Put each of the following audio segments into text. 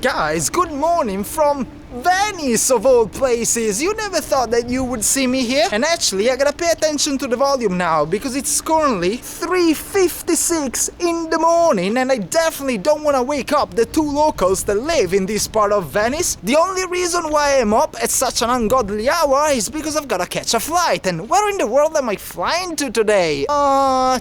Guys, good morning from Venice of all places. You never thought that you would see me here. And actually I gotta pay attention to the volume now because it's currently 3:56 in the morning and I definitely don't want to wake up the two locals that live in this part of Venice. The only reason why I'm up at such an ungodly hour is because I've gotta catch a flight. And where in the world am I flying to today?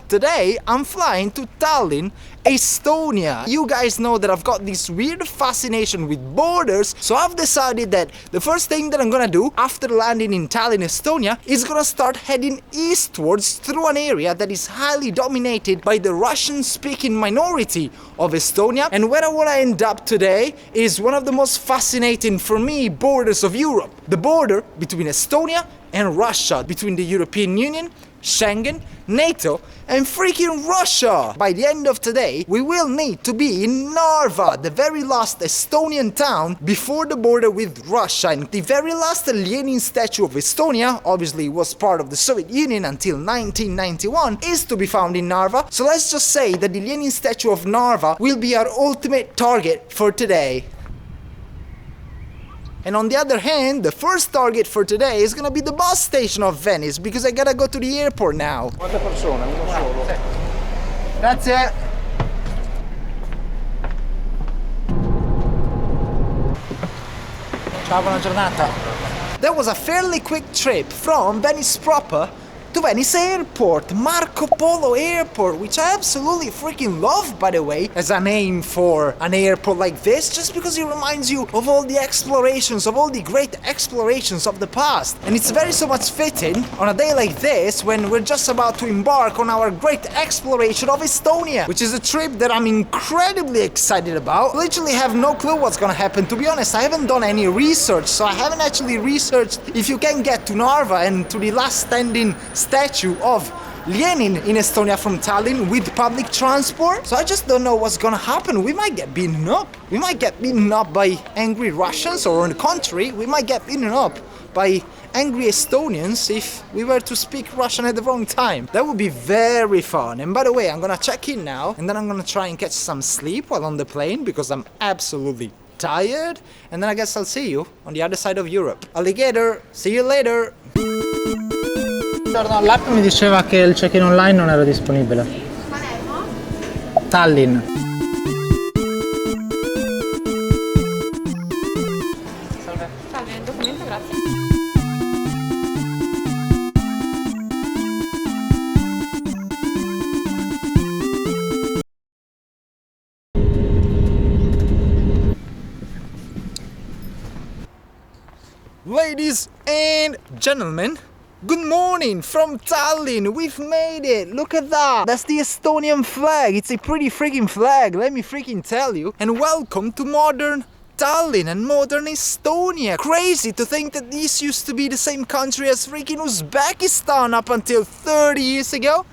Today I'm flying to Tallinn, Estonia. You guys know that I've got this weird fascination with borders, so I've decided that the first thing that I'm gonna do after landing in Tallinn, Estonia is gonna start heading eastwards through an area that is highly dominated by the Russian-speaking minority of Estonia. And where I wanna end up today is one of the most fascinating for me borders of Europe. The border between Estonia and Russia, between the European Union, Schengen, NATO, and freaking Russia! By the end of today, we will need to be in Narva, the very last Estonian town before the border with Russia. And the very last Lenin statue of Estonia, obviously was part of the Soviet Union until 1991, is to be found in Narva. So let's just say that the Lenin statue of Narva will be our ultimate target for today. And on the other hand, the first target for today is gonna be the bus station of Venice because I gotta go to the airport now. Quante persone? Uno solo. Grazie. Ciao, buona giornata. That was a fairly quick trip from Venice proper to Venice Airport, Marco Polo Airport, which I absolutely freaking love, by the way, as a name for an airport like this, just because it reminds you of all the explorations, of all the great explorations of the past. And it's very so much fitting on a day like this when we're just about to embark on our great exploration of Estonia, which is a trip that I'm incredibly excited about. I literally have no clue what's gonna happen. To be honest, I haven't done any research, so I haven't actually researched if you can get to Narva and to the last standing statue of Lenin in Estonia from Tallinn with public transport. So I just don't know what's gonna happen. We might get beaten up. We might get beaten up by angry Russians, or on the contrary, we might get beaten up by angry Estonians if we were to speak Russian at the wrong time. That would be very fun. And by the way, I'm gonna check in now and then I'm gonna try and catch some sleep while on the plane because I'm absolutely tired. And then I guess I'll see you on the other side of Europe. Alligator, see you later. L'app mi diceva che il check-in online non era disponibile. Palermo? Tallinn. Salve. Salve, il documento, grazie. Ladies and gentlemen, good morning from Tallinn. We've made it. Look at that. That's the Estonian flag. It's a pretty freaking flag, let me freaking tell you. And welcome to modern Tallinn and modern Estonia. Crazy to think that this used to be the same country as freaking Uzbekistan up until 30 years ago.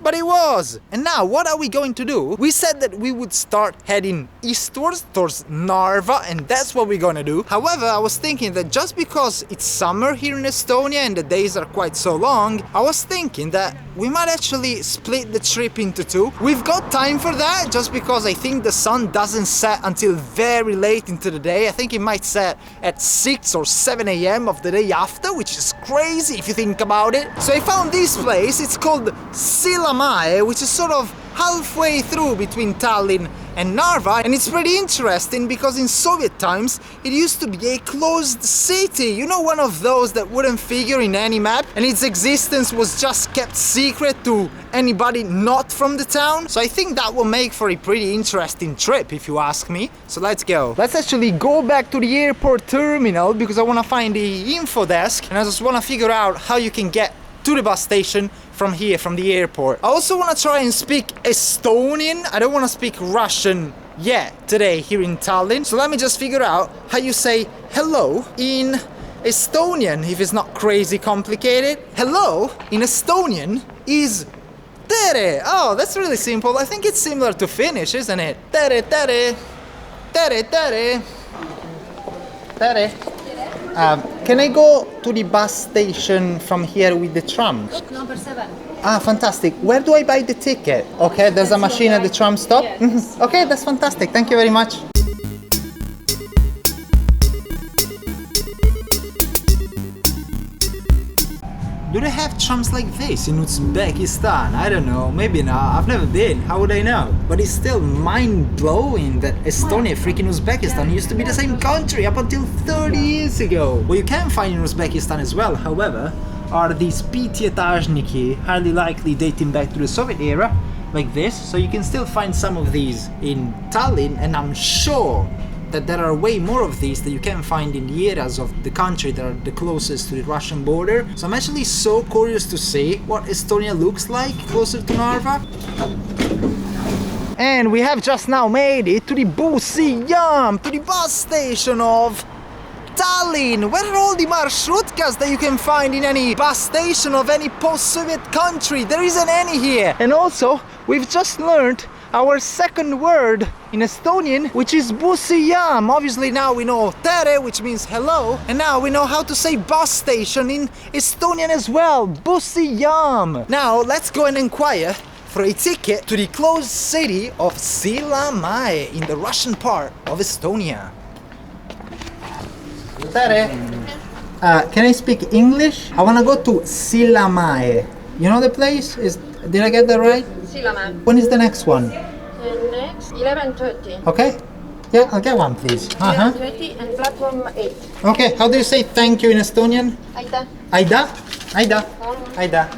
But it was. And now what are we going to do? We said that we would start heading eastwards towards Narva, and that's what we're gonna do. However, I was thinking that just because it's summer here in Estonia and the days are quite so long, I was thinking that we might actually split the trip into two. We've got time for that just because I think the sun doesn't set until very late into the day. I think it might set at 6 or 7 a.m. of the day after, which is crazy if you think about it. So I found this place. It's called Sillamäe, which is sort of halfway through between Tallinn and Narva, and it's pretty interesting because in Soviet times it used to be a closed city, you know, one of those that wouldn't figure in any map, and its existence was just kept secret to anybody not from the town. So I think that will make for a pretty interesting trip if you ask me. So let's go. Let's actually go back to the airport terminal because I want to find the info desk and I just want to figure out how you can get to the bus station from here, from the airport. I also want to try and speak Estonian. I don't want to speak Russian yet today here in Tallinn. So let me just figure out how you say hello in Estonian, if it's not crazy complicated. Hello in Estonian is tere. Oh, that's really simple. I think it's similar to Finnish, isn't it? Tere, tere. Tere, tere. Tere. Can I go to the bus station from here with the tram? Number 7. Ah, fantastic. Where do I buy the ticket? Okay, there's a machine at the tram stop? Yes. Okay, that's fantastic. Thank you very much. Do they have trams like this in Uzbekistan? I don't know, maybe not. I've never been, how would I know? But it's still mind-blowing that Estonia, freaking Uzbekistan, used to be the same country up until 30 years ago. What you can find in Uzbekistan as well, however, are these pятиэтажники, highly likely dating back to the Soviet era, like this. So you can still find some of these in Tallinn, and I'm sure that there are way more of these that you can find in the areas of the country that are the closest to the Russian border. So I'm actually so curious to see what Estonia looks like closer to Narva. And we have just now made it to the Bussijam, to the bus station of Tallinn. Where are all the marshutkas that you can find in any bus station of any post-Soviet country? There isn't any here. And also, we've just learned our second word in Estonian, which is Bussijam. Obviously now we know tere, which means hello, and now we know how to say bus station in Estonian as well. Bussijam. Now let's go and inquire for a ticket to the closed city of Sillamäe in the Russian part of Estonia. Tere, can I speak English? I wanna go to Sillamäe. You know the place? Did I get that right? Sillamäe. When is the next one? Next, 11:30. Okay. Yeah, I'll get one, please. 11:30 and platform 8. Okay, how do you say thank you in Estonian? Aitäh. Aida? Aida? Aida.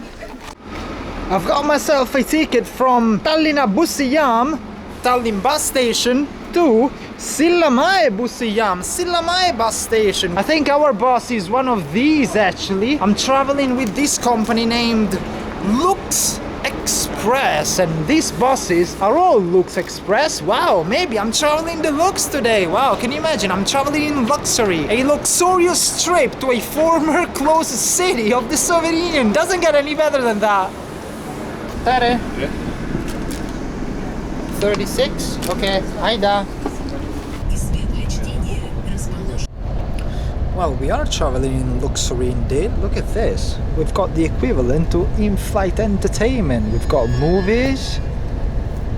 I've got myself a ticket from Tallinna Bussijam, Tallinn bus station, to Sillamäe Bussijam, Sillamäe bus station. I think our bus is one of these actually. I'm traveling with this company named Lux Express, and these buses are all Lux Express. Wow, maybe I'm traveling the Lux today. Wow, can you imagine? I'm traveling in luxury. A luxurious trip to a former closed city of the Soviet Union. Doesn't get any better than that. Tere? Yeah. 36? Okay, Aida. Well, we are traveling in luxury indeed. Look at this. We've got the equivalent to in-flight entertainment. We've got movies.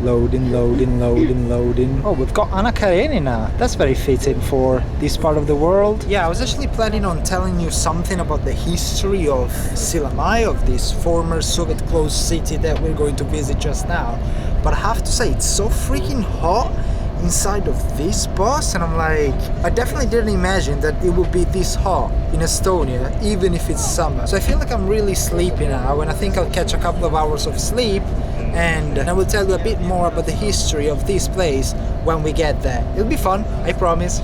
Loading, loading, loading, loading. Oh, we've got Anna Karenina. That's very fitting for this part of the world. Yeah, I was actually planning on telling you something about the history of Sillamäe, of this former Soviet closed city that we're going to visit just now. But I have to say, it's so freaking hot inside of this bus, and I'm like, I definitely didn't imagine that it would be this hot in Estonia, even if it's summer. So I feel like I'm really sleepy now, and I think I'll catch a couple of hours of sleep, and I will tell you a bit more about the history of this place when we get there. It'll be fun, I promise.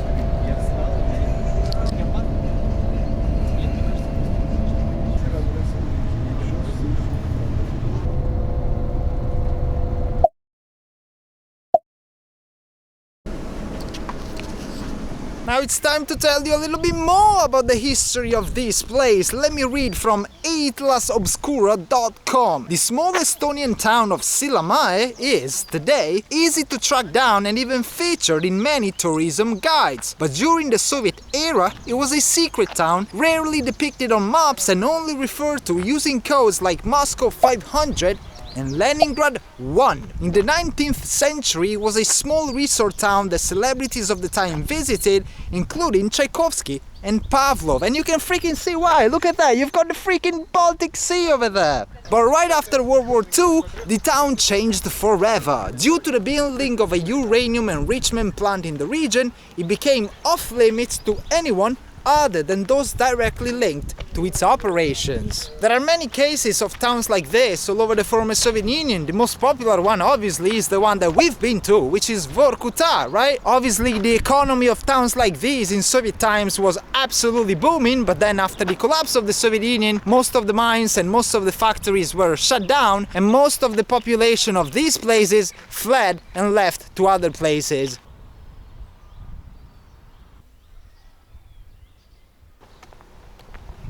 Now it's time to tell you a little bit more about the history of this place. Let me read from atlasobscura.com. The small Estonian town of Sillamäe is, today, easy to track down and even featured in many tourism guides. But during the Soviet era, it was a secret town, rarely depicted on maps and only referred to using codes like Moscow 500 and Leningrad 1. In the 19th century, it was a small resort town that celebrities of the time visited, including Tchaikovsky and Pavlov. And you can freaking see why. Look at that, you've got the freaking Baltic Sea over there. But right after World War II, the town changed forever. Due to the building of a uranium enrichment plant in the region, it became off limits to anyone other than those directly linked to its operations. There are many cases of towns like this all over the former Soviet Union. The most popular one obviously is the one that we've been to, which is Vorkuta, right? Obviously the economy of towns like these in Soviet times was absolutely booming, but then after the collapse of the Soviet Union, most of the mines and most of the factories were shut down, and most of the population of these places fled and left to other places.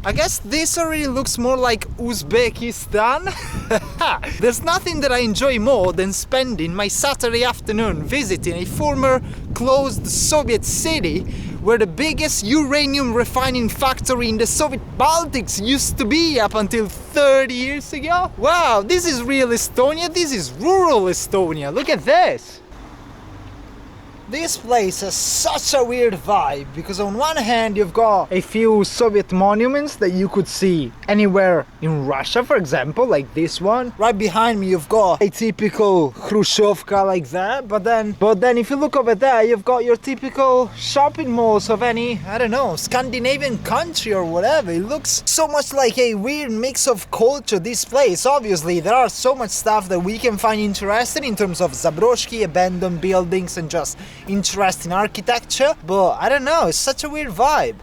I guess this already looks more like Uzbekistan. There's nothing that I enjoy more than spending my Saturday afternoon visiting a former closed Soviet city where the biggest uranium refining factory in the Soviet Baltics used to be up until 30 years ago. Wow, this is real Estonia, this is rural Estonia, look at this. This place has such a weird vibe because on one hand you've got a few Soviet monuments that you could see anywhere in Russia, for example, like this one. Right behind me you've got a typical Khrushchevka like that, but then if you look over there you've got your typical shopping malls of any, I don't know, Scandinavian country or whatever. It looks so much like a weird mix of culture, this place. Obviously there are so much stuff that we can find interesting in terms of Zabroshki, abandoned buildings and just interesting architecture, but I don't know, it's such a weird vibe.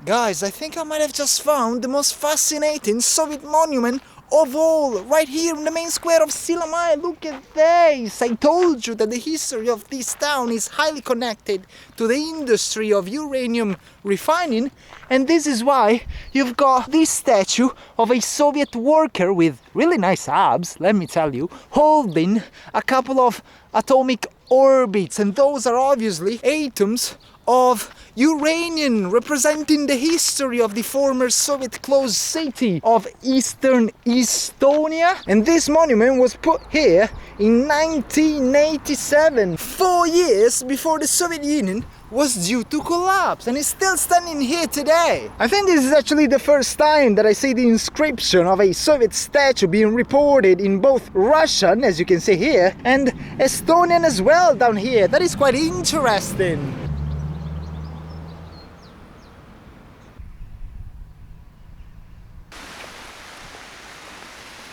Guys, I think I might have just found the most fascinating Soviet monument of all, right here in the main square of Silamai. Look at this! I told you that the history of this town is highly connected to the industry of uranium refining, and this is why you've got this statue of a Soviet worker with really nice abs, let me tell you, holding a couple of atomic orbits, and those are obviously atoms of uranium, representing the history of the former Soviet closed city of Eastern Estonia. And this monument was put here in 1987, 4 years before the Soviet Union was due to collapse, and it's still standing here today. I think this is actually the first time that I see the inscription of a Soviet statue being reported in both Russian, as you can see here, and Estonian as well down here. That is quite interesting.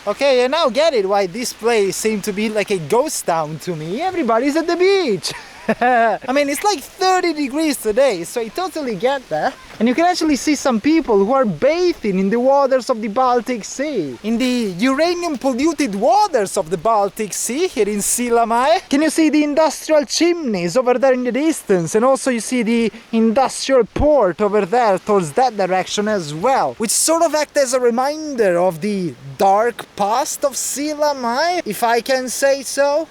Okay, I now get it why this place seemed to be like a ghost town to me. Everybody's at the beach. I mean, it's like 30 degrees today, so I totally get that. And you can actually see some people who are bathing in the waters of the Baltic Sea. In the uranium polluted waters of the Baltic Sea here in Silamai. Can you see the industrial chimneys over there in the distance? And also you see the industrial port over there towards that direction as well. Which sort of act as a reminder of the dark past of Silamai, if I can say so.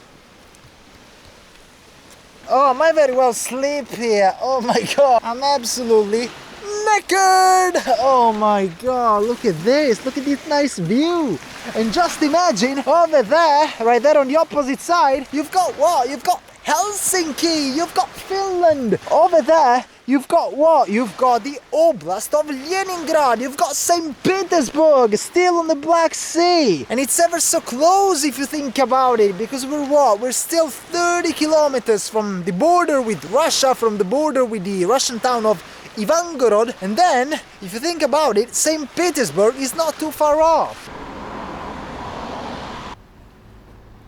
Oh, I might very well sleep here. Oh my god, I'm absolutely knackered. Oh my god, look at this. Look at this nice view. And just imagine over there, right there on the opposite side, you've got what? You've got Helsinki, you've got Finland. Over there, you've got what? You've got the Oblast of Leningrad, you've got St. Petersburg, still on the Black Sea. And it's ever so close if you think about it, because we're what? We're still 30 kilometers from the border with Russia, from the border with the Russian town of Ivangorod. And then, if you think about it, St. Petersburg is not too far off.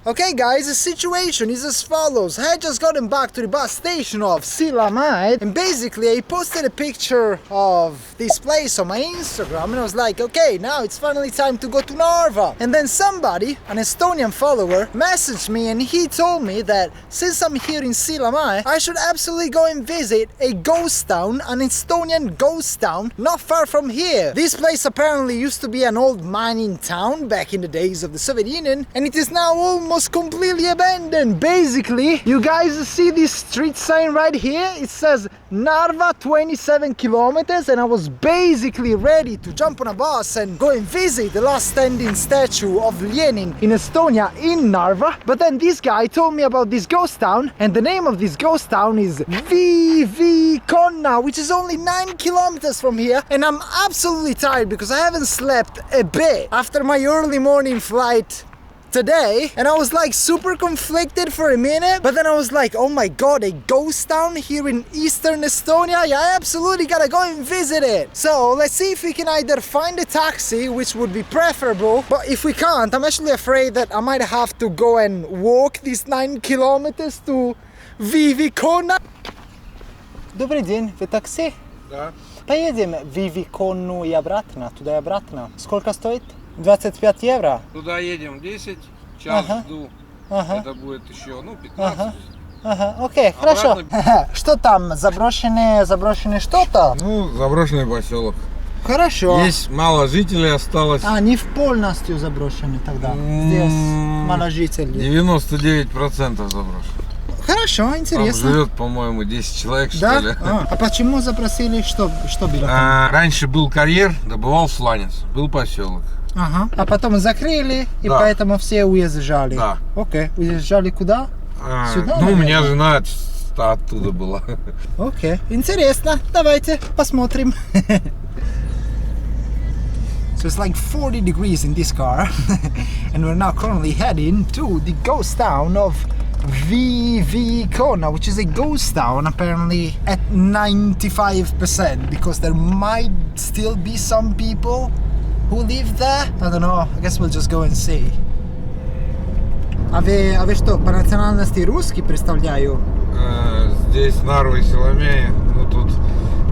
Okay guys, the situation is as follows. I had just gotten back to the bus station of Silamai, and basically I posted a picture of this place on my Instagram, and I was like, okay, now it's finally time to go to Narva. And then somebody, an Estonian follower, messaged me and he told me that since I'm here in Silamai, I should absolutely go and visit a ghost town, an Estonian ghost town, not far from here. This place apparently used to be an old mining town back in the days of the Soviet Union, and it is now almost completely abandoned. Basically, you guys see this street sign right here? It says Narva 27 kilometers, and I was basically ready to jump on a bus and go and visit the last standing statue of Lenin in Estonia in Narva. But then this guy told me about this ghost town, and the name of this ghost town is Vivikonna, which is only 9 kilometers from here, and I'm absolutely tired because I haven't slept a bit after my early morning flight today, and I was like super conflicted for a minute, but then I was like, oh my god, a ghost town here in Eastern Estonia? Yeah, I absolutely gotta go and visit it. So let's see if we can either find a taxi, which would be preferable, but if we can't, I'm actually afraid that I might have to go and walk these 9 kilometers to Vivikonna. Добрый день, вы такси? Да. Поедем в Vivikonnu и обратно, туда и обратно. Сколько стоит? 25 евро. Туда едем 10, час жду. Это будет еще, 15. Окей, хорошо. Что там, заброшенные что-то? Заброшенный поселок. Хорошо. Есть мало жителей осталось. Не полностью заброшенный тогда. Здесь мало жителей. 99% заброшено. Хорошо, интересно. Там живет, по-моему, 10 человек, да? что ли. А почему запросили, что было там? Раньше был карьер, добывал сланец, был поселок. А потом закрыли, и поэтому все уезжали. Да. Окей, уезжали куда? Сюда, Ну, у меня наверное? жена оттуда была. Окей, интересно. Давайте посмотрим. So it's like 40 degrees in this car. And we're now currently heading to the ghost town of Vivikona, which is a ghost town apparently at 95%, because there might still be some people who live there. I don't know, I guess we'll just go and see. А вы что, по национальности русский, представляю? Здесь Нарва и Соломея, ну тут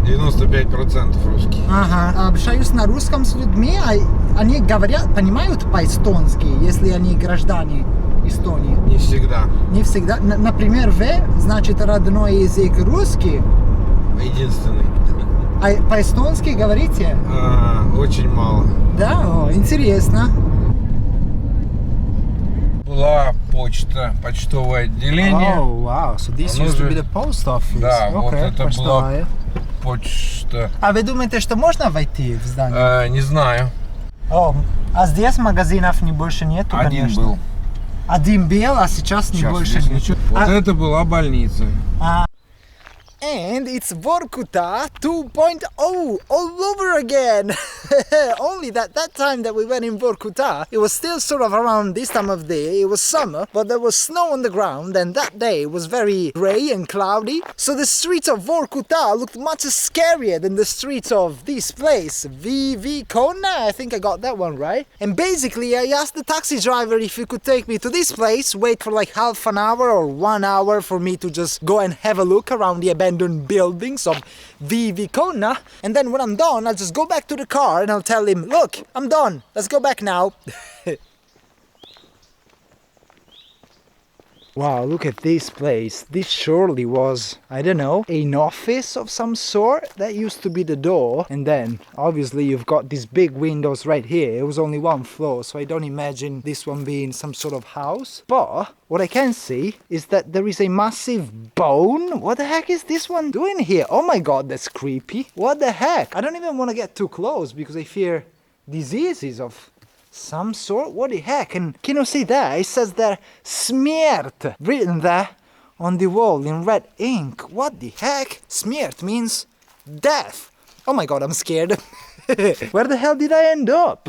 95% русские. Ага, общаюсь на русском с людьми, а они говорят, понимают по-эстонски, если они граждане Эстонии? Не всегда. Не всегда. Например, вы, значит, родной язык русский, Единственный. а по-эстонски говорите? Очень мало. Да? О, интересно. Была почта, почтовое отделение. Oh, wow. So this Оно used to же- be the post office. Да, вот Okay, это почтовая. Почта. А вы думаете, что можно войти в здание? Не знаю. О, а здесь магазинов не больше нету, Один конечно. был. Один был, а сейчас не Сейчас больше здесь нету. ничего. Вот это была больница. And it's Vorkuta 2.0 all over again. Only that time that we went in Vorkuta, it was still sort of around this time of day. It was summer, but there was snow on the ground, and that day was very grey and cloudy. So the streets of Vorkuta looked much scarier than the streets of this place, Vivikona. I think I got that one right. And basically, I asked the taxi driver if he could take me to this place, wait for like half an hour or 1 hour for me to just go and have a look around the abandoned buildings of Vivikona, and then when I'm done, I'll just go back to the car and I'll tell him, look, I'm done, let's go back now. Wow, look at this place. This surely was, I don't know, an office of some sort. That used to be the door. And then, obviously, you've got these big windows right here. It was only one floor, so I don't imagine this one being some sort of house. But what I can see is that there is a massive bone. What the heck is this one doing here? Oh my god, that's creepy. What the heck? I don't even want to get too close because I fear diseases of some sort. What the heck? And can you see that? It says there Smert written there on the wall in red ink. What the heck? Smert means death. Oh my god, I'm scared. Where the hell did I end up?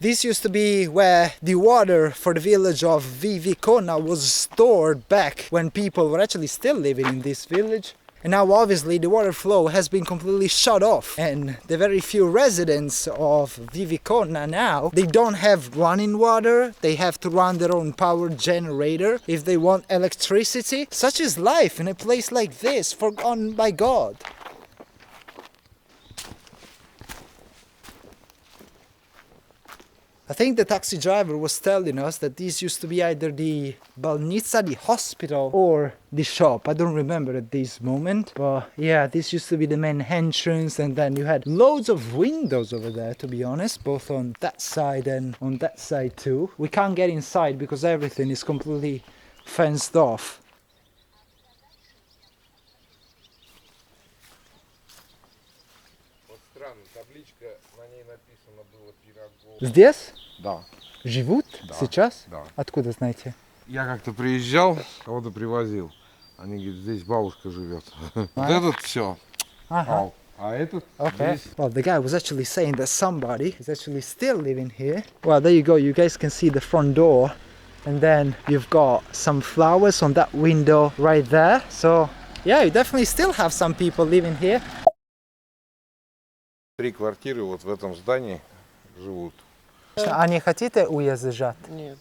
This used to be where the water for the village of Vivikona was stored back when people were actually still living in this village. And now obviously the water flow has been completely shut off, and the very few residents of Vivikona now, they don't have running water, they have to run their own power generator if they want electricity. Such is life in a place like this, forgotten by God. I think the taxi driver was telling us that this used to be either the Balnica, the hospital, or the shop. I don't remember at this moment. But yeah, this used to be the main entrance, and then you had loads of windows over there, to be honest, both on that side and on that side too. We can't get inside because everything is completely fenced off. Здесь? Да. Живут? Да. Сейчас? Да. Откуда знаете? Я как-то приезжал, кого-то привозил. Они говорят, здесь бабушка живет. Вот этот все. Ага. А этот Okay. здесь. Well, the guy was actually saying that somebody is actually still living here. Well, there you go. You guys can see the front door. And then you've got some flowers on that window right there. So, yeah, you definitely still have some people living here. 3 квартиры вот в этом здании живут. А не хотите уезжать? Нет.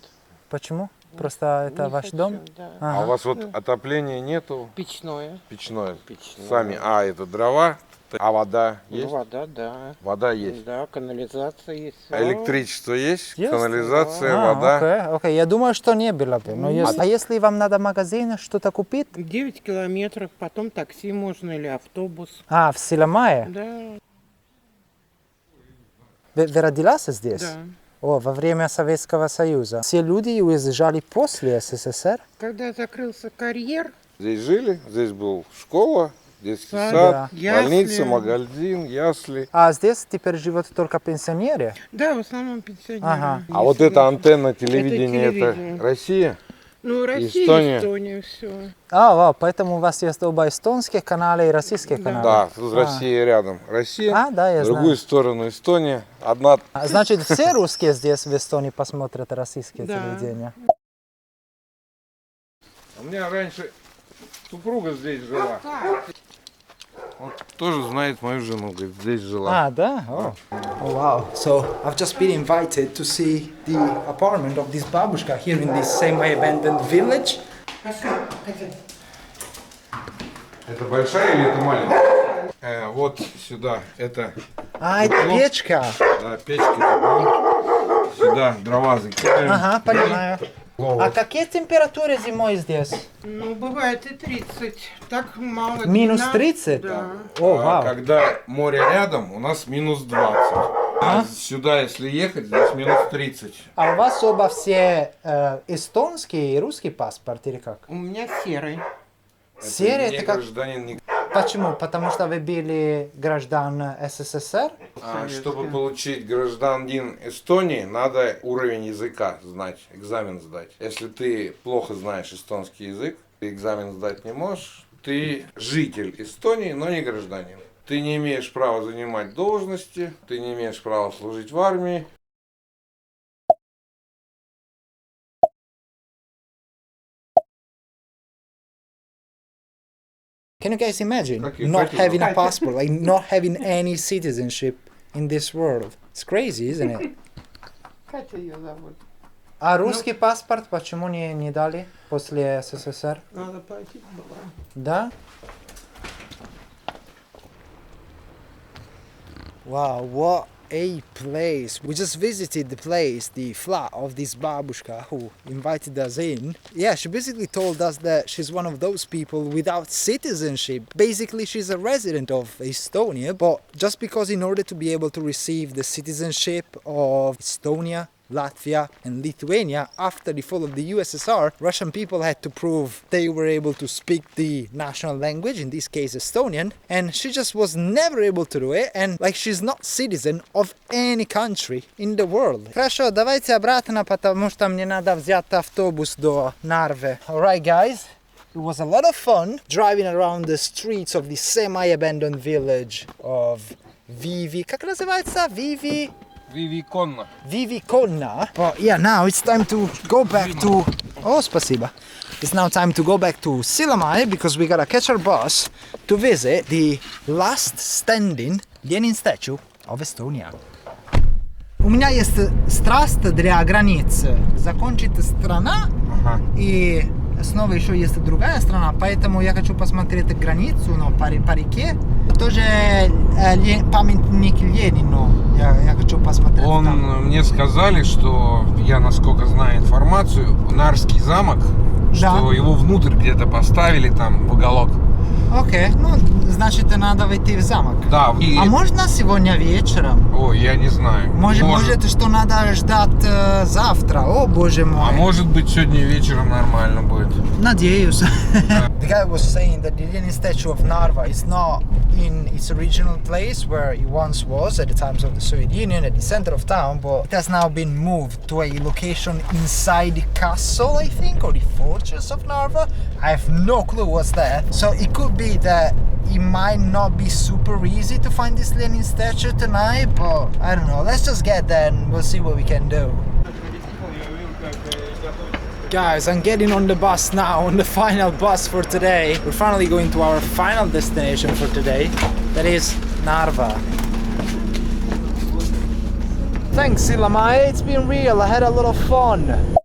Почему? Просто это не ваш хочу, дом? Да. А у вас вот отопления нету? Печное. Печное. Печное. Сами. А, это дрова. А вода есть? Вода, да. Вода есть. Да, канализация есть. А электричество есть? Есть. Канализация, вода. Окей. Я думаю, что не было бы. Но если... А если вам надо в магазине что-то купить? 9 километров, потом такси можно или автобус. А, в Силомае? Да, Вы родилась здесь? да. О, во время Советского Союза. Все люди уезжали после СССР? Когда закрылся карьер, Здесь жили, здесь была школа, Детский Сад, сад, да. Ясли. больница, магазин, ясли. А здесь теперь живут только пенсионеры? Да, в основном пенсионеры. Ага. А вот Если эта антенна телевидения, это телевидение. Россия? Ну, Россия, Эстония. Эстония, все. А, вау, поэтому у вас есть оба эстонских канала и российские Да. каналы? Да, тут Россия рядом. Россия, А, да, я в другую знаю. сторону Эстония. Одна. А, значит, все русские здесь в Эстонии посмотрят российские Да. телевидения? У меня раньше супруга здесь жила. Он тоже знает мою жену, говорит, здесь жила. Ah, да? Oh. Oh, wow. So, I've just been invited to see the apartment of this babushka here in this semi-abandoned village. Это большая или это маленькая? Вот сюда, это А, это печка. да, печка. Такая. Сюда дрова закидываем. Ага, понимаю. А какие температуры зимой здесь? Ну, бывает и 30. Так мало. Минус 12. 30? Да. О, А вау. когда море рядом, у нас минус 20. А сюда, если ехать, здесь минус 30. А у вас оба все эстонский и русский паспорт или как? У меня серый. Серия не это как? гражданин, не... Почему? Потому что вы были граждан СССР? Чтобы получить гражданин Эстонии, надо уровень языка знать, экзамен сдать. Если ты плохо знаешь эстонский язык, ты экзамен сдать не можешь, ты житель Эстонии, но не гражданин. Ты не имеешь права занимать должности, ты не имеешь права служить в армии. Can you guys imagine Как и not хотел. having a passport, like not having any citizenship in this world? It's crazy, isn't it? Катя ее зовут. А русский паспорт почему не дали после СССР? Надо платить было. Да? Wow, what a place. We just visited the place, the flat of this babushka who invited us in. Yeah, she basically told us that she's one of those people without citizenship. Basically, she's a resident of Estonia, but just because in order to be able to receive the citizenship of Estonia, Latvia and Lithuania after the fall of the USSR, Russian people had to prove they were able to speak the national language, in this case Estonian, and she just was never able to do it, and like she's not citizen of any country in the world. Хорошо, давайте обратно, потому что мне надо взять автобус до Нарвы. Alright guys, it was a lot of fun driving around the streets of the semi-abandoned village of Vivi. Как называется? Вивиконно. Vivikonna. But yeah, now it's time to go back to... Oh, спасибо. It's now time to go back to Sillamäe because we gotta catch our bus to visit the last standing Lenin statue of Estonia. У меня есть страсть для границ. Закончится страна, и снова еще есть другая страна, поэтому я хочу посмотреть границу, но по реке. Тоже памятник Ленину. Я хочу посмотреть там. Мне сказали, что я, насколько знаю информацию, Нарвский замок, что его внутрь где-то поставили там в уголок. Окей, ну, значит, надо войти в замок. Да. А можно сегодня вечером? Ой, я не знаю. Может, что надо ждать завтра? О, боже мой. А может быть, сегодня вечером нормально будет. Надеюсь. The guy was saying that the Lenin statue of Narva is not in its original place where it once was at the times of the Soviet Union, at the center of town, but it has now been moved to a location inside the castle, I think, or the fortress of Narva. I have no clue what's there. So it could be that it might not be super easy to find this Lenin statue tonight, but I don't know. Let's just get there and we'll see what we can do. Guys, I'm getting on the bus now, on the final bus for today. We're finally going to our final destination for today. That is Narva. Thanks, Sillamäe. It's been real. I had a lot of fun.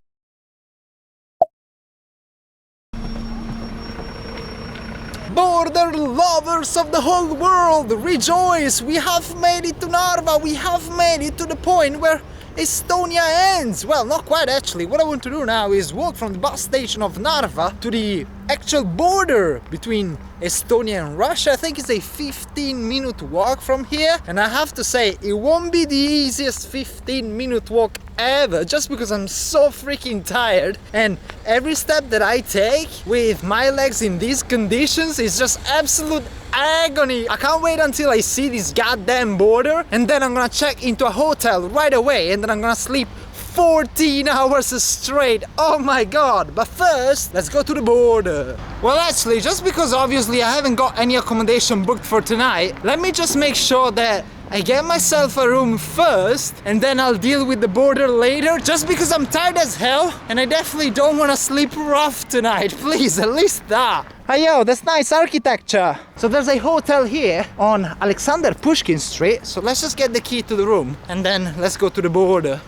Border lovers of the whole world, rejoice! We have made it to Narva. We have made it to the point where Estonia ends. Well, not quite actually. What I want to do now is walk from the bus station of Narva to the actual border between Estonia and Russia. I think it's a 15-minute walk from here, and I have to say it won't be the easiest 15-minute walk ever, just because I'm so freaking tired, and every step that I take with my legs in these conditions is just absolute agony. I can't wait until I see this goddamn border, and then I'm gonna check into a hotel right away, and then I'm gonna sleep 14 hours straight. Oh my god. But first, let's go to the border. Well, actually, just because obviously I haven't got any accommodation booked for tonight, let me just make sure that I get myself a room first, and then I'll deal with the border later, just because I'm tired as hell and I definitely don't want to sleep rough tonight. Please, at least that. Hey yo, that's nice architecture. So there's a hotel here on Alexander Pushkin Street, so let's just get the key to the room and then let's go to the border.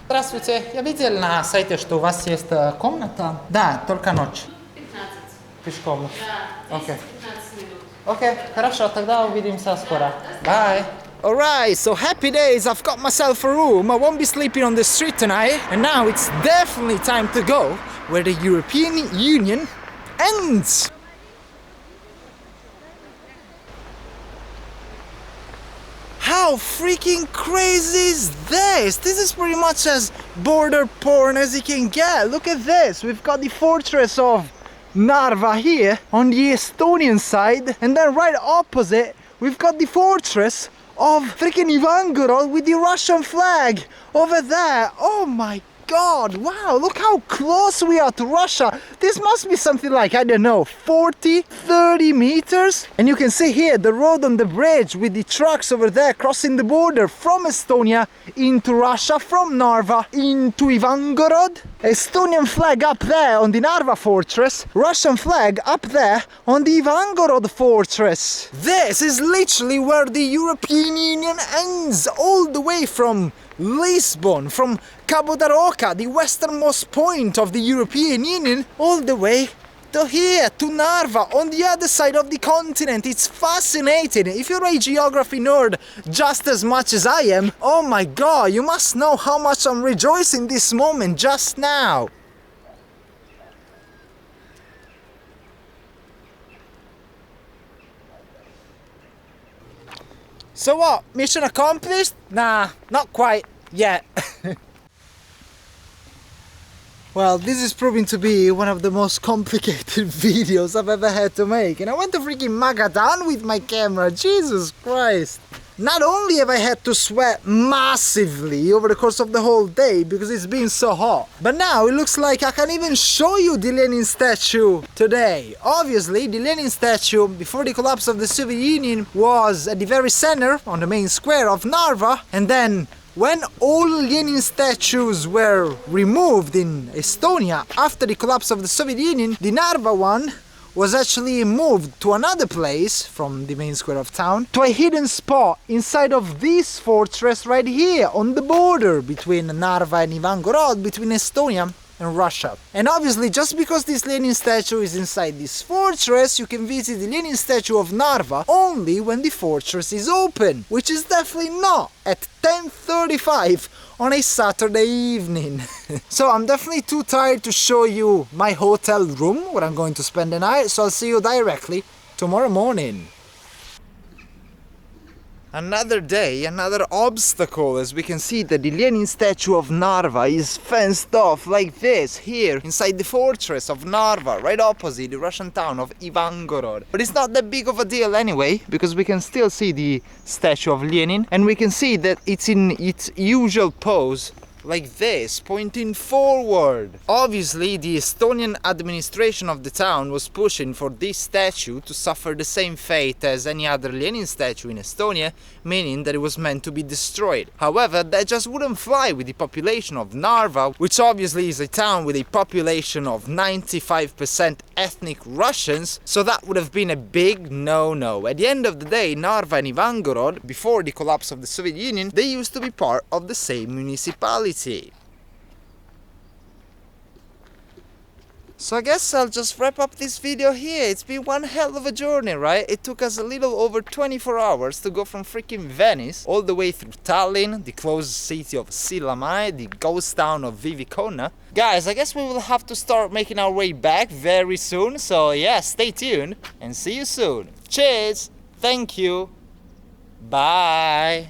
Здравствуйте, я видел на сайте, что у вас есть комната. Да, только ночь. 15. Пешком. Да, 10-15 Окей. минут. Okay, хорошо, тогда увидимся скоро. Bye. Alright, so happy days, I've got myself a room. I won't be sleeping on the street tonight. And now it's definitely time to go where the European Union ends. How freaking crazy is this? This is pretty much as border porn as you can get. Look at this. We've got the fortress of Narva here on the Estonian side, and then right opposite we've got the fortress of freaking Ivangorod with the Russian flag over there. Oh my god, wow, look how close we are to Russia. This must be something like, I don't know, 30 meters. And you can see here the road on the bridge with the trucks over there crossing the border from Estonia into Russia, from Narva into Ivangorod. Estonian flag up there on the Narva fortress, Russian flag up there on the Ivangorod fortress. This is literally where the European Union ends, all the way from Lisbon, from Cabo da Roca, the westernmost point of the European Union, all the way to here, to Narva, on the other side of the continent. It's fascinating. If you're a geography nerd just as much as I am, oh my god, you must know how much I'm rejoicing this moment just now. So what, mission accomplished? Nah, not quite yet. Well, this is proving to be one of the most complicated videos I've ever had to make, and I went to freaking Magadan with my camera, Jesus Christ. Not only have I had to sweat massively over the course of the whole day because it's been so hot, but now it looks like I can even show you the Lenin statue today. Obviously, the Lenin statue before the collapse of the Soviet Union was at the very center on the main square of Narva, and then when all Lenin statues were removed in Estonia after the collapse of the Soviet Union, the Narva one was actually moved to another place from the main square of town, to a hidden spot inside of this fortress right here on the border between Narva and Ivangorod, between Estonia and Russia. And obviously, just because this Lenin statue is inside this fortress, you can visit the Lenin statue of Narva only when the fortress is open, which is definitely not at 10:35 on a Saturday evening. So I'm definitely too tired to show you my hotel room where I'm going to spend the night, so I'll see you directly tomorrow morning. Another day, another obstacle, as we can see that the Lenin statue of Narva is fenced off like this here inside the fortress of Narva, right opposite the Russian town of Ivangorod. But it's not that big of a deal anyway, because we can still see the statue of Lenin, and we can see that it's in its usual pose, like this, pointing forward. Obviously, the Estonian administration of the town was pushing for this statue to suffer the same fate as any other Lenin statue in Estonia, meaning that it was meant to be destroyed. However, that just wouldn't fly with the population of Narva, which obviously is a town with a population of 95% ethnic Russians, so that would have been a big no-no. At the end of the day, Narva and Ivangorod, before the collapse of the Soviet Union, they used to be part of the same municipality. So I guess I'll just wrap up this video here. It's been one hell of a journey, right? It took us a little over 24 hours to go from freaking Venice all the way through Tallinn, the closed city of Sillamäe, the ghost town of Vivikona. Guys, I guess we will have to start making our way back very soon. So yeah, stay tuned and see you soon. Cheers! Thank you! Bye!